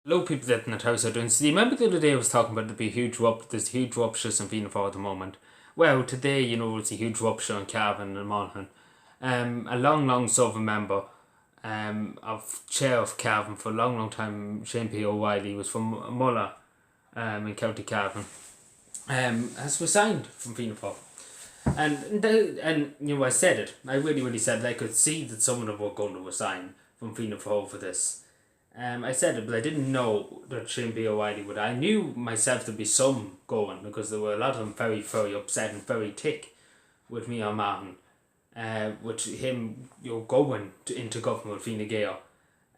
A lot of people that in the house are doing. So, do you remember the other day I was talking about there's huge ruptures in Fianna Fáil at the moment? Well, today, it's a huge rupture in Cavan and Monaghan. A long serving member of chair of Cavan for a long time, Shane P. O'Reilly, was from Mulla in County Cavan, has resigned from Fianna Fáil. And I said it. I really said it. I could see that some of them were going to resign from Fianna Fáil for this. I said it, but I didn't know that Shane P. O'Reilly would. I knew myself there'd be some going because there were a lot of them very upset and very tick with me on Martin, with him going into government with Fine Gael.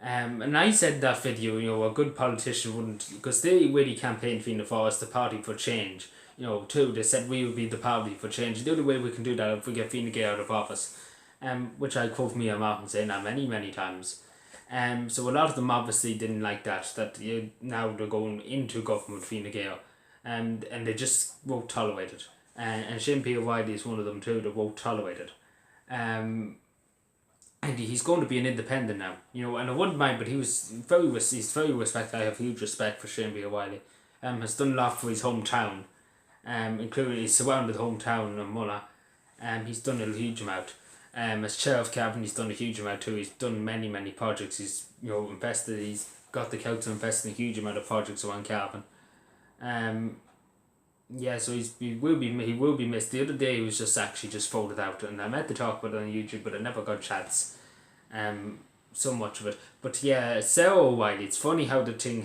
And I said in that video, a good politician wouldn't, because they really campaigned Fianna Fáil as the party for change. Too, they said we would be the party for change. The only way we can do that if we get Fine Gael out of office, which I quote Mia Martin saying that many times. So a lot of them obviously didn't like that now they're going into government with Fine Gael, and they just won't tolerate it. And Shane P. O'Reilly is one of them too that won't tolerate it. And he's going to be an independent now, and I wouldn't mind, but he's very respected. I have huge respect for Shane P. O'Reilly. Has done a lot for his hometown, including his surrounded hometown of Mulla. He's done a huge amount. As chair of Cavan, he's done a huge amount too. He's done many projects. He's invested. He's got the council invested in a huge amount of projects around Cavan. So he will be missed. The other day he was just folded out, and I meant to talk about it on YouTube, but I never got a chance. So much of it, but yeah, Sarah O'Reilly. It's funny how the thing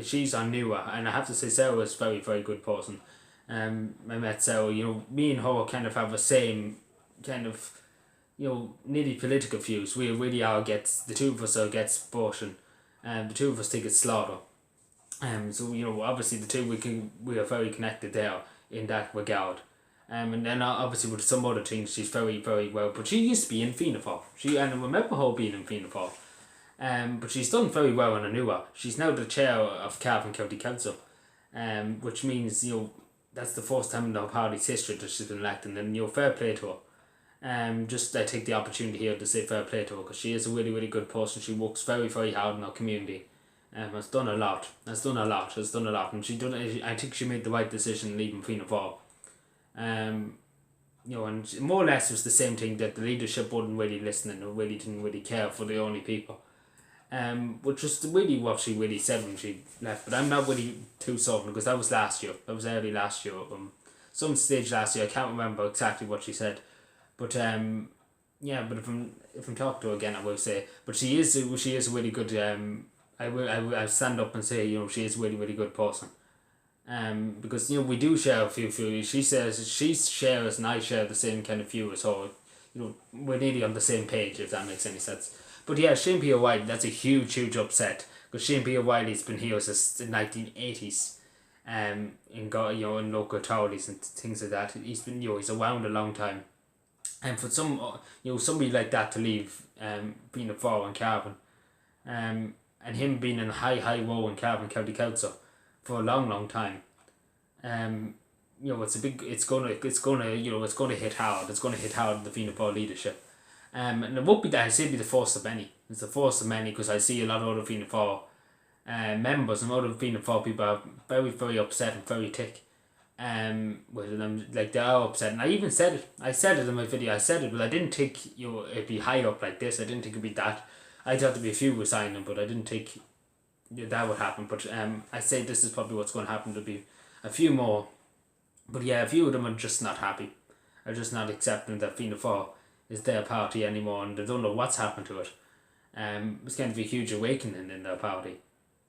she's on newer, and I have to say Sarah is a very good person. I met Sarah. Me and her kind of have the same kind of nearly political views. We really are the two of us are against abortion, and the two of us think it's slaughter. So obviously the two we are very connected there in that regard. And then obviously with some other things she's very well. But she used to be in Fianna Fáil. And I remember her being in Fianna Fáil. But she's done very well in Anua. She's now the chair of Cavan County Council, which means that's the first time in our party's history that she's been elected, and fair play to her. Just I take the opportunity here to say fair play to her because she is a really good person. She works very hard in our community. Has done a lot, and I think she made the right decision leaving Fianna Fáil. And more or less it was the same thing, that the leadership wasn't really listening or really didn't really care for the only people. Which was really what she really said when she left. But I'm not really too certain because that was last year. That was early last year. Some stage last year. I can't remember exactly what she said. But but if I'm talking to her again, I will say. But she is a really good. I stand up and say she is a really good person. Because we do share a few views. She says she shares and I share the same kind of view as her. We're nearly on the same page, if that makes any sense. But yeah, Shane P. O'Reilly, that's a huge upset because Shane P. O'Reilly's been here since the 1980s. In local authorities and things like that. He's been he's around a long time, and for somebody like that to leave Fianna Fáil and Cavan, and him being in a high role in Cavan County Council for a long time, it's gonna hit hard. It's gonna hit hard the Fianna Fáil leadership. And it won't be that. I say it'll be the first of many. It's the first of many because I see a lot of other Fianna Fáil members and other Fianna Fáil people are very upset and very tick. With them, like they are upset, and I even said it. I said it in my video. I said it, but I didn't think it'd be high up like this. I didn't think it'd be that. I thought there'd be a few resigning, but I didn't think that would happen. But I say this is probably what's going to happen. There'll be a few more, but yeah, a few of them are just not happy. Are just not accepting that Fianna Fáil is their party anymore, and they don't know what's happened to it. It's going to be a huge awakening in their party.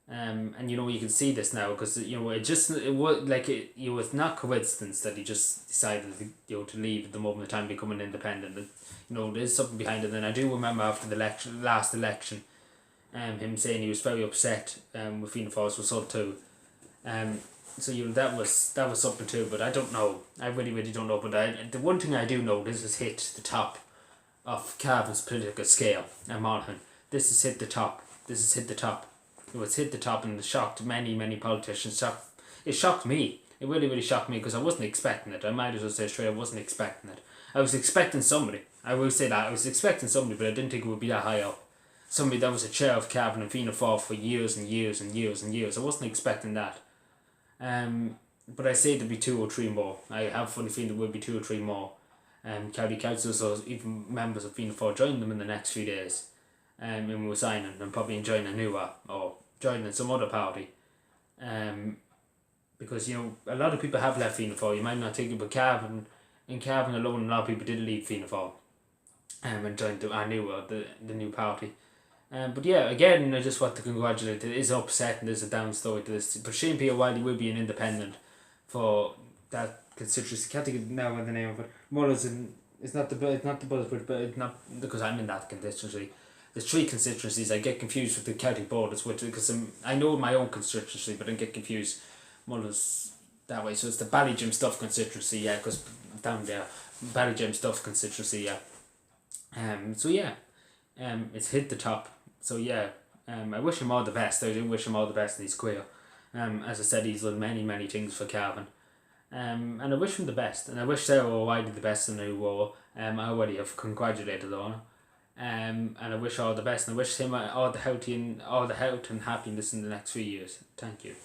And you can see this now because it was not coincidence that he just decided to leave at the moment of time becoming independent. There's something behind it, and I do remember after the last election, him saying he was very upset with Fianna Fáil's result too. So that was something too, but I don't know. I really don't know. But the one thing I do know, this has hit the top of Cavan's political scale and Monaghan. This has hit the top. It's hit the top, and it shocked many politicians. It shocked me. It really shocked me because I wasn't expecting it. I might as well say straight, I wasn't expecting it. I was expecting somebody. I will say that. I was expecting somebody, but I didn't think it would be that high up. somebody that was a chair of Cavan and Fianna Fáil for years and years and years and years. I wasn't expecting that. But I say there'll be 2 or 3 more. I have a funny feeling there will be 2 or 3 more. County councils or even members of Fianna Fáil join them in the next few days. And we're signing and probably joining a new or joining some other party. Because a lot of people have left Fianna Fáil. You might not think it, but Cavan alone, a lot of people did leave Fianna Fáil. And joined the new party. But yeah, again, I just want to congratulate. It is upsetting. There's a down story to this. But Shane P. O'Reilly will be an independent for that constituency. Can't think of now what the name of it. Mullins and it's not the Buzzford, but it's not because I'm in that constituency. There's 3 constituencies. I get confused with the county borders because I know my own constituency, but I get confused. Mullins that way. So it's the Ballygym Stuff constituency, yeah, because down there, Ballygym Stuff constituency, yeah. So yeah, it's hit the top. So yeah, I wish him all the best. I do wish him all the best in his career. As I said, he's done many things for Cavan. And I wish him the best. And I wish Sarah O'Reilly the best in the new role. I already have congratulated on her. And I wish her all the best. And I wish him all the health and happiness in the next few years. Thank you.